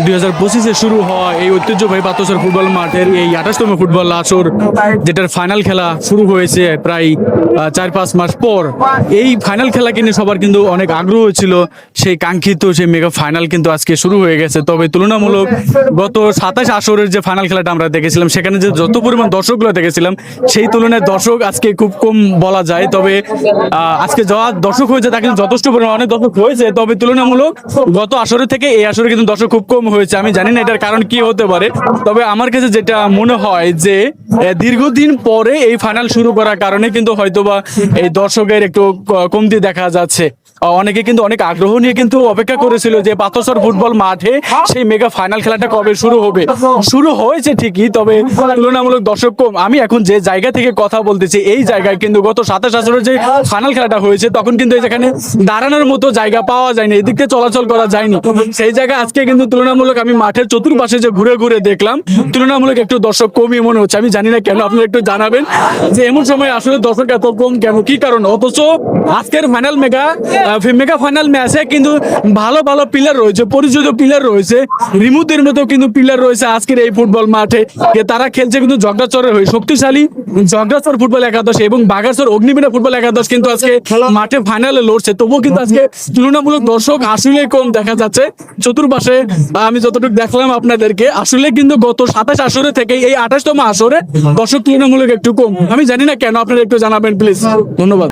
2025-এ শুরু হওয়া এই ঐতিহ্যবাহী পাথরছড়া ফুটবল মাঠের এই 28তম ফুটবল আসর, যেটার ফাইনাল খেলা শুরু হয়েছে প্রায় 4-5 মাস পর। এই ফাইনাল খেলাকে নিয়ে সবার কিন্তু অনেক আগ্রহ ছিল। সেই কাঙ্ক্ষিত সেই মেগা ফাইনাল কিন্তু আজকে শুরু হয়ে গেছে। তবে তুলনামূলক গত 27 আসরের যে ফাইনাল খেলাটা আমরা দেখেছিলাম, সেখানে যে যত পরিমাণ দর্শকগুলো দেখেছিলাম, সেই তুলনায় দর্শক আজকে খুব কম বলা যায়। তবে আজকে যা দর্শক হয়েছে তা কিন্তু যথেষ্ট পরিমাণ অনেক দর্শক হয়েছে। তবে তুলনামূলক গত আসরে থেকে এই আসরে কিন্তু দর্শক খুব কম হয়েছে। আমি জানি না এটার কারণ কি হতে পারে। তবে আমার কাছে যেটা মনে হয় যে দীর্ঘদিন পরে এই ফাইনাল শুরু করার কারণে কিন্তু হয়তোবা এই দর্শকের একটু কমতি দেখা যাচ্ছে। অনেকে কিন্তু অনেক আগ্রহ নিয়ে কিন্তু অপেক্ষা করেছিল যে পাথরছড়া ফুটবল মাঠে সেই মেগা ফাইনাল খেলাটা কবে শুরু হবে। শুরু হয়েছে ঠিকই, তবে তুলনামূলক দর্শক কম। আমি এখন যে জায়গা থেকে কথা বলতেছি, এই জায়গায় কিন্তু গত 27 আসরের যে ফাইনাল খেলাটা হয়েছে, তখন কিন্তু যেখানে দাঁড়ানোর মতো জায়গা পাওয়া যায়নি, এদিক থেকে চলাচল করা যায়নি। সেই জায়গায় আজকে কিন্তু তুলনামূলক আমি মাঠের চতুর্পাশে যে ঘুরে ঘুরে দেখলাম, তুলনামূলক একটু দর্শক কমই মনে হচ্ছে। আমি জানি না কেন, আপনারা একটু জানাবেন যে এমন সময় আসলে দর্শক এত কম কেন, কি কারণ? অথচ আজকের ফাইনাল মেগা ফাইনাল ম্যাচে কিন্তু ভালো ভালো প্লেয়ার রয়েছে, পরিচিত প্লেয়ার রয়েছে, রিমুদের মতো কিন্তু প্লেয়ার রয়েছে আজকের এই ফুটবল মাঠে। তারা খেলছে কিন্তু জগড়াচরের হয়ে, শক্তিশালী জগড়াচর ফুটবল একাদশ এবং বাগারচর অগ্নিবীণা ফুটবল একাদশ কিন্তু আজকে মাঠে ফাইনালে লড়ছে। তবুও কিন্তু আজকে তুলনামূলক দর্শক আসলে কম দেখা যাচ্ছে চতুর্পাশে। আমি যতটুকু দেখলাম আপনাদেরকে, আসলে কিন্তু গত 27 আসরে থেকে এই 28তম আসরে দর্শক তুলনামূলক একটু কম। আমি জানি না কেন, আপনারা একটু জানাবেন প্লিজ। ধন্যবাদ।